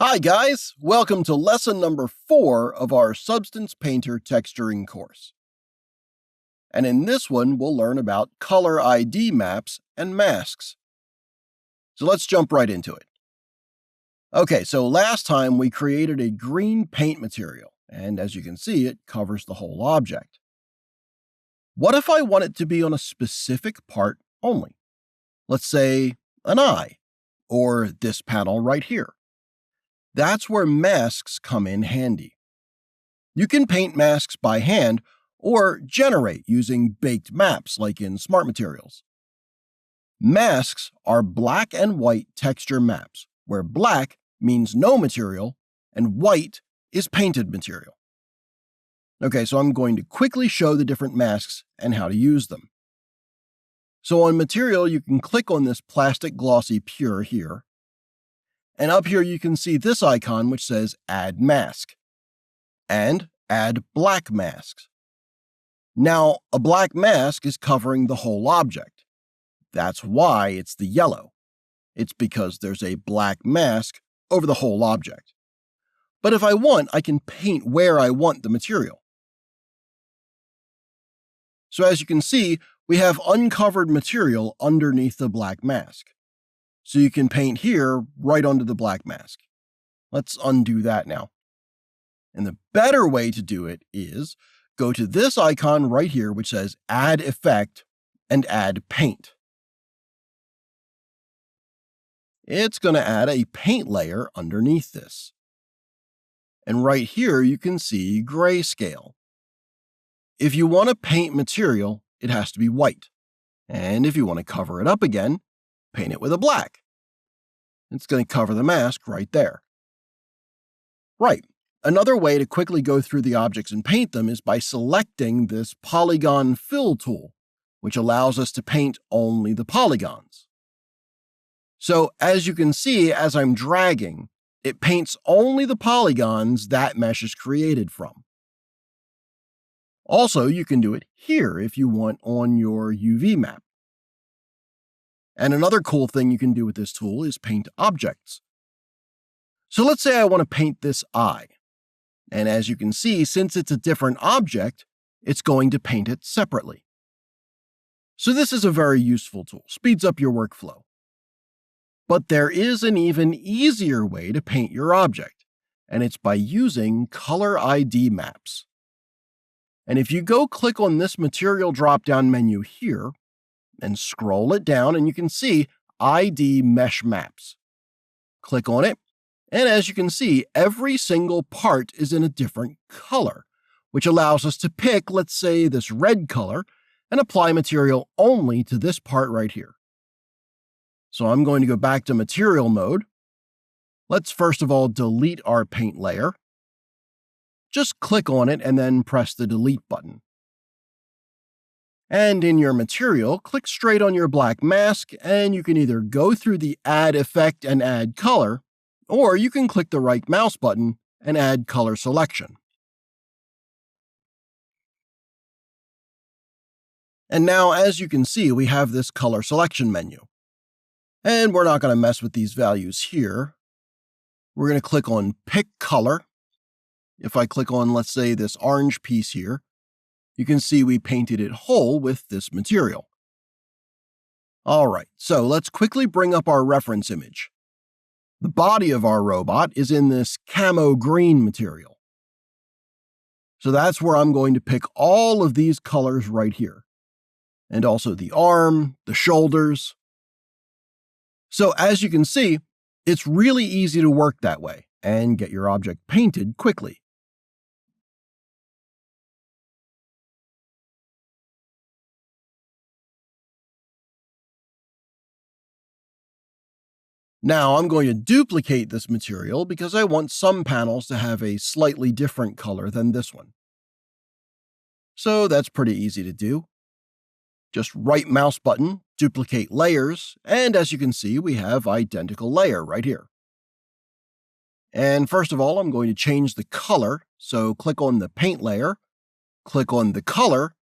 Hi guys, welcome to lesson number 4 of our Substance Painter texturing course. And in this one, we'll learn about color ID maps and masks. So let's jump right into it. Okay, so last time we created a green paint material, and as you can see, it covers the whole object. What if I want it to be on a specific part only? Let's say an eye, or this panel right here. That's where masks come in handy. You can paint masks by hand or generate using baked maps like in Smart Materials. Masks are black and white texture maps, where black means no material and white is painted material. Okay, so I'm going to quickly show the different masks and how to use them. So on material, you can click on this plastic glossy pure here. And up here you can see this icon which says Add Mask and Add Black Masks. Now, a black mask is covering the whole object. That's why it's the yellow. It's because there's a black mask over the whole object. But if I want, I can paint where I want the material. So as you can see, we have uncovered material underneath the black mask. So you can paint here right onto the black mask. Let's undo that now. And the better way to do it is go to this icon right here which says Add Effect and Add Paint. It's going to add a paint layer underneath this. And right here you can see grayscale. If you want to paint material, it has to be white. And if you want to cover it up again, paint it with a black. It's going to cover the mask right there. Right. Another way to quickly go through the objects and paint them is by selecting this polygon fill tool, which allows us to paint only the polygons. So as you can see, as I'm dragging, it paints only the polygons that mesh is created from. Also, you can do it here if you want on your UV map. And another cool thing you can do with this tool is paint objects. So let's say I want to paint this eye. And as you can see, since it's a different object, it's going to paint it separately. So this is a very useful tool, speeds up your workflow. But there is an even easier way to paint your object, and it's by using color ID maps. And if you go click on this material drop-down menu here, and scroll it down, and you can see ID Mesh Maps. Click on it, and as you can see, every single part is in a different color, which allows us to pick, let's say, this red color, and apply material only to this part right here. So I'm going to go back to material mode. Let's first of all delete our paint layer. Just click on it and then press the delete button. And in your material, click straight on your black mask, and you can either go through the Add Effect and Add Color, or you can click the right mouse button and add color selection. And now, as you can see, we have this color selection menu. And we're not going to mess with these values here. We're going to click on Pick Color. If I click on, let's say, this orange piece here, you can see we painted it whole with this material. All right, so let's quickly bring up our reference image. The body of our robot is in this camo green material. So that's where I'm going to pick all of these colors right here, and also the arm, the shoulders. So as you can see, it's really easy to work that way and get your object painted quickly. Now I'm going to duplicate this material because I want some panels to have a slightly different color than this one. So that's pretty easy to do. Just right mouse button, duplicate layers, and as you can see, we have identical layer right here. And first of all, I'm going to change the color. So click on the paint layer, click on the color,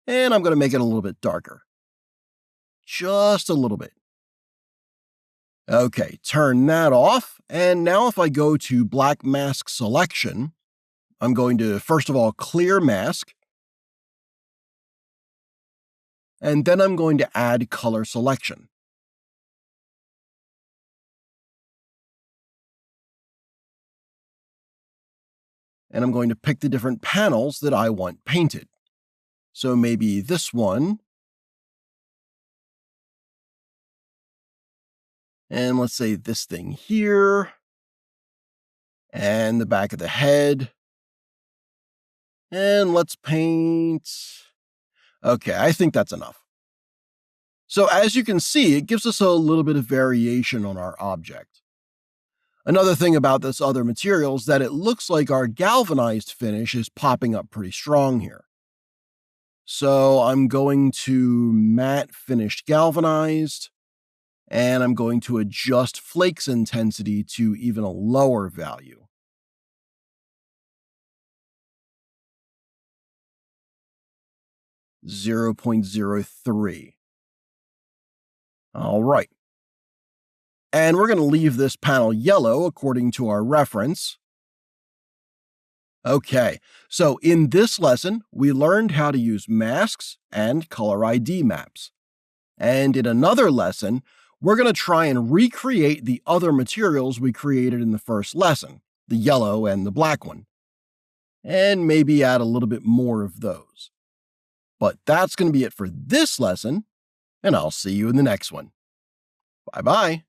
and I'm going to make it a little bit darker. Just a little bit. Okay, turn that off. And now if I go to black mask selection, I'm going to first of all clear mask. And then I'm going to add color selection. And I'm going to pick the different panels that I want painted. So maybe this one. And let's say this thing here. And the back of the head. And let's paint. Okay, I think that's enough. So as you can see, it gives us a little bit of variation on our object. Another thing about this other material is that it looks like our galvanized finish is popping up pretty strong here. So I'm going to matte finished galvanized, and I'm going to adjust flakes intensity to even a lower value. .03. All right. And we're going to leave this panel yellow according to our reference. Okay, so in this lesson, we learned how to use masks and color ID maps. And in another lesson, we're going to try and recreate the other materials we created in the first lesson, the yellow and the black one, and maybe add a little bit more of those. But that's going to be it for this lesson, and I'll see you in the next one. Bye-bye.